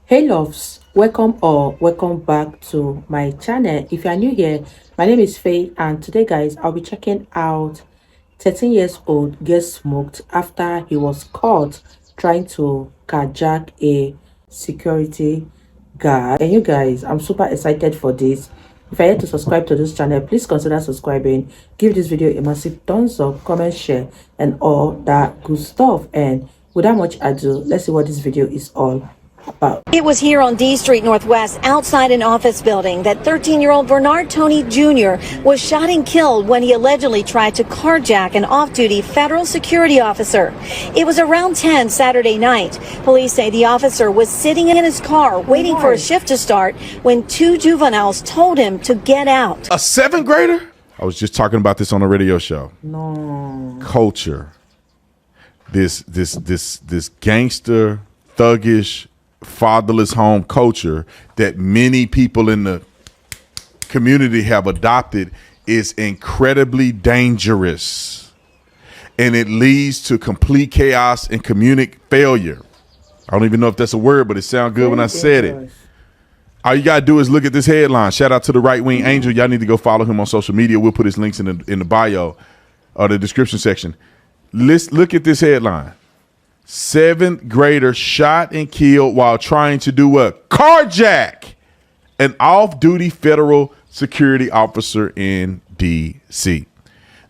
Hey loves, welcome or welcome back to my channel. If you are new here, my name is Faye, and today guys I'll be checking out 13 years old gets smoked after he was caught trying to carjack a security guard. And you guys, I'm super excited for this. If you're yet to subscribe to this channel, please consider subscribing. Give this video a massive thumbs up, comment, share, and all that good stuff. And without much ado, let's see what this video is all about. It was here on D Street Northwest, outside an office building, that 13-year-old Bernard Tony Jr. was shot and killed when he allegedly tried to carjack an off-duty federal security officer. It was around 10 Saturday night. Police say the officer was sitting in his car waiting for a shift to start when two juveniles told him to get out. A seventh grader? I was just talking about this on a radio show. No. Culture. This gangster, thuggish, fatherless home culture that many people in the community have adopted is incredibly dangerous, and it leads to complete chaos and communic failure. I don't even know if that's a word, but it sounded good when I said it. All you gotta do is look at this headline. Shout out to the Right Wing Angel. Y'all need to go follow him on social media. We'll put his links in the bio or the description section. Let's look at this headline. Seventh grader shot and killed while trying to do what? Carjack an off-duty federal security officer in D.C.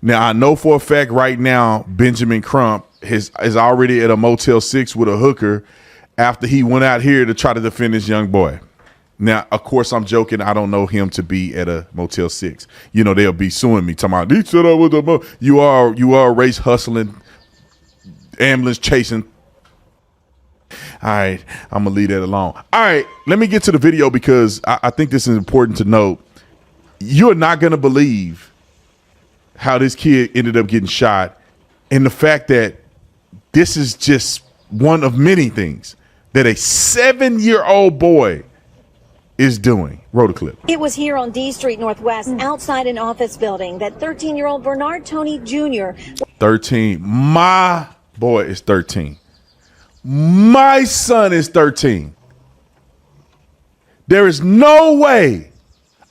Now, I know for a fact right now, Benjamin Crump is already at a Motel 6 with a hooker after he went out here to try to defend this young boy. Now, of course, I'm joking. I don't know him to be at a Motel 6. You know, they'll be suing me, talking about, he said I was a you are a race hustling, ambulance chasing. All right, I'm gonna leave that alone. All right, let me get to the video because I think this is important to note. You're not gonna believe how this kid ended up getting shot, and the fact that this is just one of many things that a 7-year-old boy is doing. Roll the clip. It was here on D Street Northwest, outside an office building, that 13-year-old Bernard Tony Jr. 13. My boy is 13. My son is 13. There is no way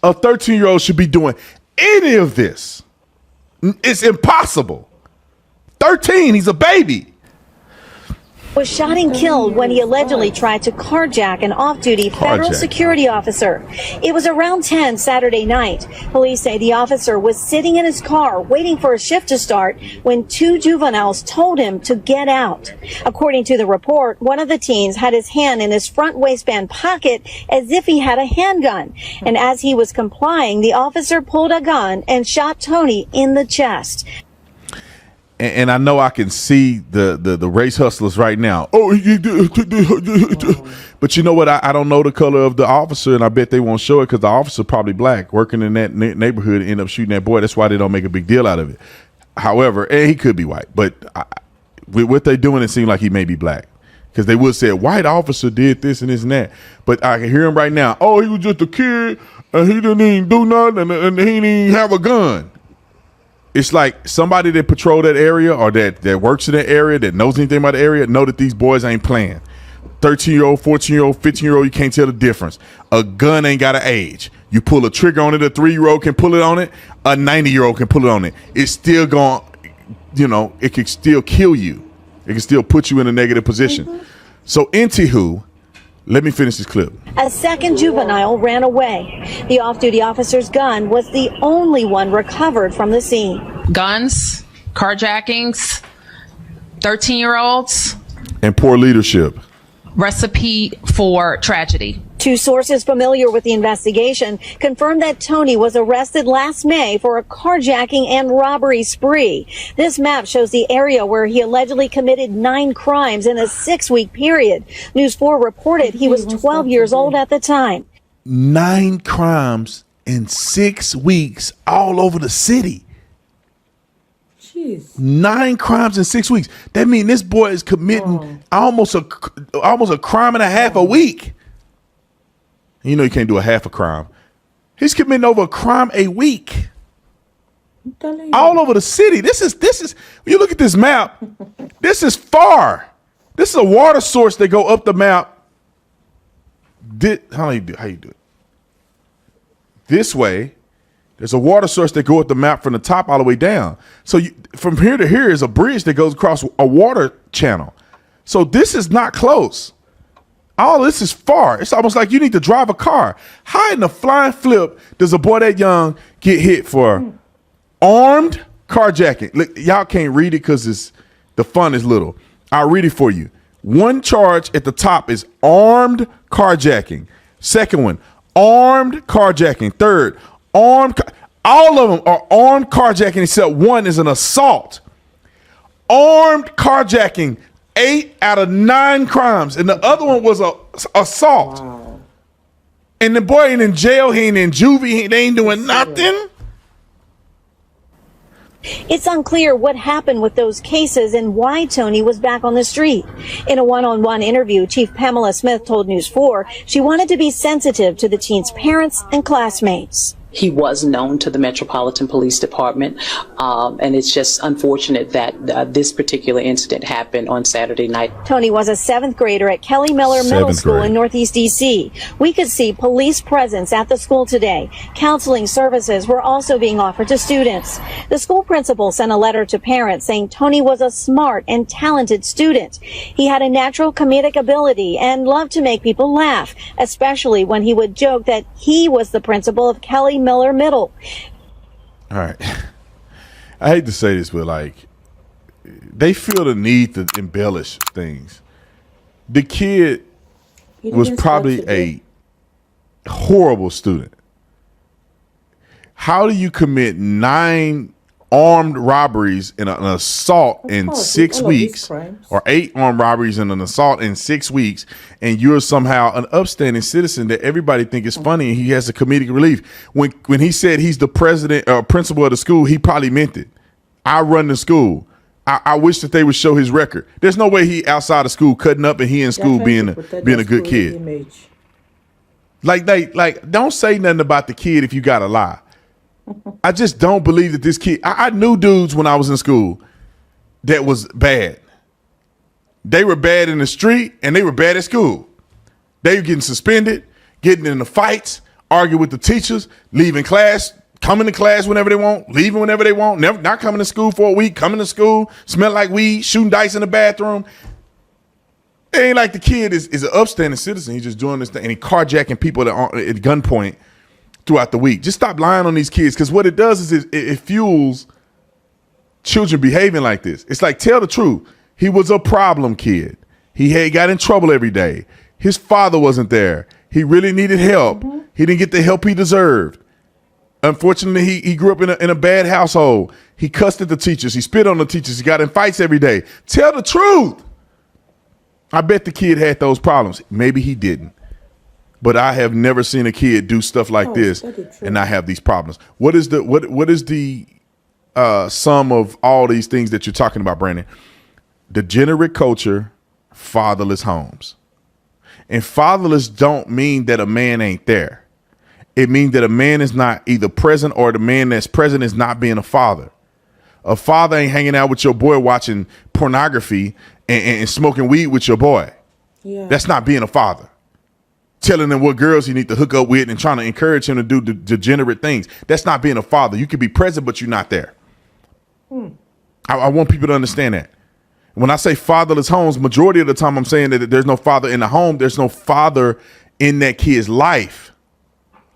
a 13-year-old should be doing any of this. It's impossible. 13, he's a baby. Was shot and killed when he allegedly tried to carjack an off-duty federal security officer. It was around 10 Saturday night. Police say the officer was sitting in his car waiting for a shift to start when two juveniles told him to get out. According to the report, one of the teens had his hand in his front waistband pocket as if he had a handgun. And as he was complying, the officer pulled a gun and shot Tony in the chest. And I know I can see the race hustlers right now. Oh, but you know what? I don't know the color of the officer, and I bet they won't show it because the officer probably black, working in that neighborhood, and end up shooting that boy. That's why they don't make a big deal out of it. However, and he could be white, but with what they're doing, it seems like he may be black because they would say a white officer did this and this and that. But I can hear him right now. Oh, he was just a kid, and he didn't even do nothing, and he didn't even have a gun. It's like somebody that patrol that area or that works in that area that knows anything about the area know that these boys ain't playing. 13-year-old, 14-year-old, 15-year-old, you can't tell the difference. A gun ain't got an age. You pull a trigger on it, a 3-year-old can pull it on it, a 90-year-old can pull it on it. It's still going, it can still kill you. It can still put you in a negative position. So, anywho, let me finish this clip. A second juvenile ran away. The off-duty officer's gun was the only one recovered from the scene. Guns, carjackings, 13-year-olds. And poor leadership. Recipe for tragedy. Two sources familiar with the investigation confirmed that Tony was arrested last May for a carjacking and robbery spree. This map shows the area where he allegedly committed 9 crimes in a 6-week period. News 4 reported he was 12 years old at the time. 9 crimes in 6 weeks all over the city. Jeez. 9 crimes in 6 weeks. That means this boy is committing almost a crime and a half a week. You know you can't do a half a crime. He's committing over a crime a week. All over the city. This is when you look at this map, this is far. This is a water source that go up the map How you do it? This way, there's a water source that go at the map from the top all the way down. So from here to here is a bridge that goes across a water channel. So this is not close. All this is far. It's almost like you need to drive a car. How in the flying flip does a boy that young get hit for armed carjacking? Look, y'all can't read it because the fun is little. I'll read it for you. One charge at the top is armed carjacking. Second one, armed carjacking. Third, all of them are armed carjacking except one is an assault. Armed carjacking, 8 out of 9 crimes, and the other one was a assault. Wow. And the boy ain't in jail, he ain't in juvie, they ain't doing nothing. It's unclear what happened with those cases and why Tony was back on the street. In a one-on-one interview, Chief Pamela Smith told News 4 she wanted to be sensitive to the teen's parents and classmates. He was known to the Metropolitan Police Department, and it's just unfortunate that this particular incident happened on Saturday night. Tony was a 7th grader at Kelly Miller Middle School in Northeast D.C. We could see police presence at the school today. Counseling services were also being offered to students. The school principal sent a letter to parents saying Tony was a smart and talented student. He had a natural comedic ability and loved to make people laugh, especially when he would joke that he was the principal of Kelly Miller Middle. All right. I hate to say this, but like, they feel the need to embellish things. The kid was probably a horrible student. How do you commit 9 armed robberies and an assault in 6 weeks, or 8 armed robberies and an assault in 6 weeks, and you're somehow an upstanding citizen that everybody think is funny and he has a comedic relief? When he said he's the president or principal of the school, he probably meant it. I run the school. I wish that they would show his record. There's no way he outside of school cutting up and he in school being a good kid. Like don't say nothing about the kid if you gotta lie. I just don't believe that this kid. I knew dudes when I was in school that was bad. They were bad in the street and they were bad at school. They were getting suspended, getting into fights, arguing with the teachers, leaving class, coming to class whenever they want, leaving whenever they want, never not coming to school for a week, coming to school, smell like weed, shooting dice in the bathroom. It ain't like the kid is an upstanding citizen. He's just doing this thing and he carjacking people at gunpoint throughout the week. Just stop lying on these kids, because what it does is it fuels children behaving like this. It's like, tell the truth. He was a problem kid. He got in trouble every day. His father wasn't there. He really needed help. He didn't get the help he deserved. Unfortunately, he grew up in a bad household. He cussed at the teachers. He spit on the teachers. He got in fights every day. Tell the truth. I bet the kid had those problems. Maybe he didn't. But I have never seen a kid do stuff like this and not have these problems. What is the sum of all these things that you're talking about, Brandon? Degenerate culture, fatherless homes. And fatherless don't mean that a man ain't there. It means that a man is not either present, or the man that's present is not being a father. A father ain't hanging out with your boy watching pornography and smoking weed with your boy. Yeah. That's not being a father. Telling them what girls he need to hook up with and trying to encourage him to do degenerate things. That's not being a father. You can be present, but you're not there. I want people to understand that. When I say fatherless homes, majority of the time I'm saying that there's no father in the home. There's no father in that kid's life.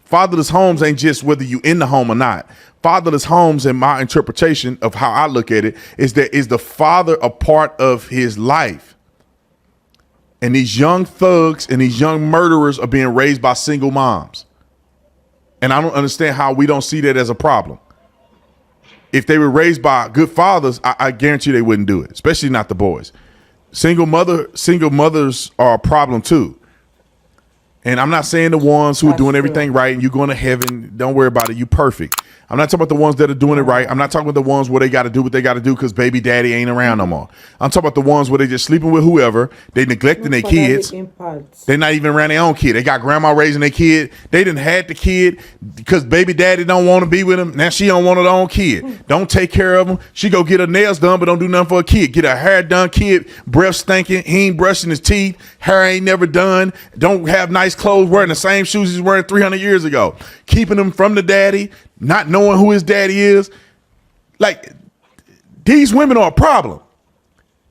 Fatherless homes ain't just whether you in the home or not. Fatherless homes, in my interpretation of how I look at it, is the father a part of his life. And these young thugs and these young murderers are being raised by single moms. And I don't understand how we don't see that as a problem. If they were raised by good fathers, I guarantee they wouldn't do it, especially not the boys. Single mothers are a problem too. And I'm not saying the ones who are doing everything right and you're going to heaven, don't worry about it, you perfect. I'm not talking about the ones that are doing it right. I'm not talking about the ones where they got to do what they got to do because baby daddy ain't around no more. I'm talking about the ones where they just sleeping with whoever. They neglecting their kids. They're not even around their own kid. They got grandma raising their kid. They done had the kid because baby daddy don't want to be with them. Now she don't want her own kid. Don't take care of them. She go get her nails done, but don't do nothing for a kid. Get her hair done, kid. Breath stinking. He ain't brushing his teeth. Hair ain't never done. Don't have nice clothes, wearing the same shoes he's wearing 300 years ago. Keeping him from the daddy, not knowing who his daddy is. Like, these women are a problem.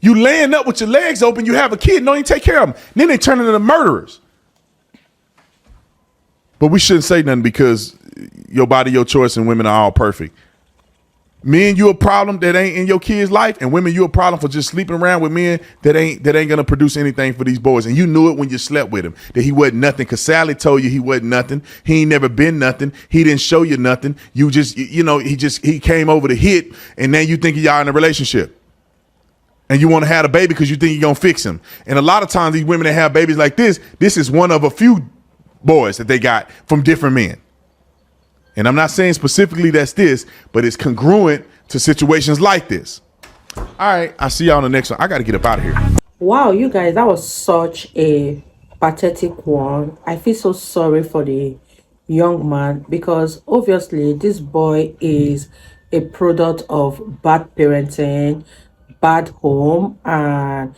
You laying up with your legs open, you have a kid, don't even take care of them. Then they turn into murderers. But we shouldn't say nothing because your body, your choice, and women are all perfect. Men, you a problem that ain't in your kid's life, and women, you a problem for just sleeping around with men that ain't gonna produce anything for these boys. And you knew it when you slept with him, that he wasn't nothing, because Sally told you he wasn't nothing. He ain't never been nothing. He didn't show you nothing. You just, he came over to hit, and now you think y'all in a relationship. And you want to have a baby because you think you're gonna fix him. And a lot of times these women that have babies like this is one of a few boys that they got from different men. And I'm not saying specifically that's this, but it's congruent to situations like this. All right, I'll see y'all on the next one. I got to get up out of here. Wow, you guys, that was such a pathetic one. I feel so sorry for the young man because obviously this boy is a product of bad parenting, bad home, and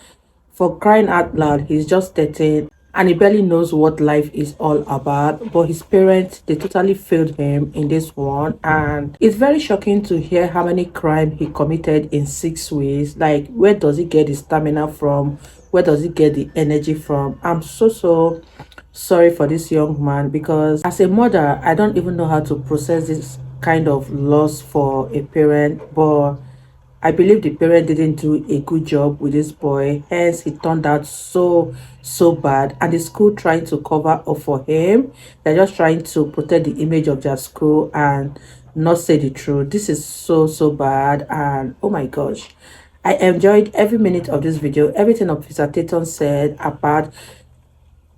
for crying out loud, he's just 13 and he barely knows what life is all about. But his parents, they totally failed him in this one. And it's very shocking to hear how many crimes he committed in 6 weeks. Like, where does he get his stamina from? Where does he get the energy from? I'm so sorry for this young man because as a mother, I don't even know how to process this kind of loss for a parent. But I believe the parent didn't do a good job with this boy, hence he turned out so bad. And the school trying to cover up for him. They're just trying to protect the image of their school and not say the truth. This is so bad, and oh my gosh, I enjoyed every minute of this video. Everything Officer Tatum said about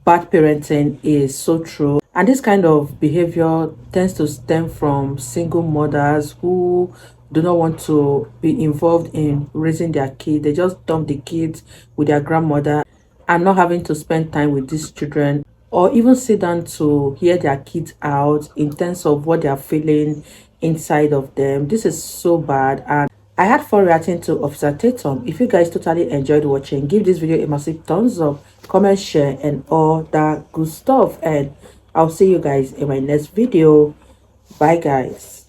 bad parenting is so true, and this kind of behavior tends to stem from single mothers who do not want to be involved in raising their kids. They just dump the kids with their grandmother and not having to spend time with these children or even sit down to hear their kids out in terms of what they are feeling inside of them. This is so bad, and I had fun reacting to Officer Tatum. If you guys totally enjoyed watching, give this video a massive thumbs up, comment, share, and all that good stuff. And I'll see you guys in my next video. Bye, guys.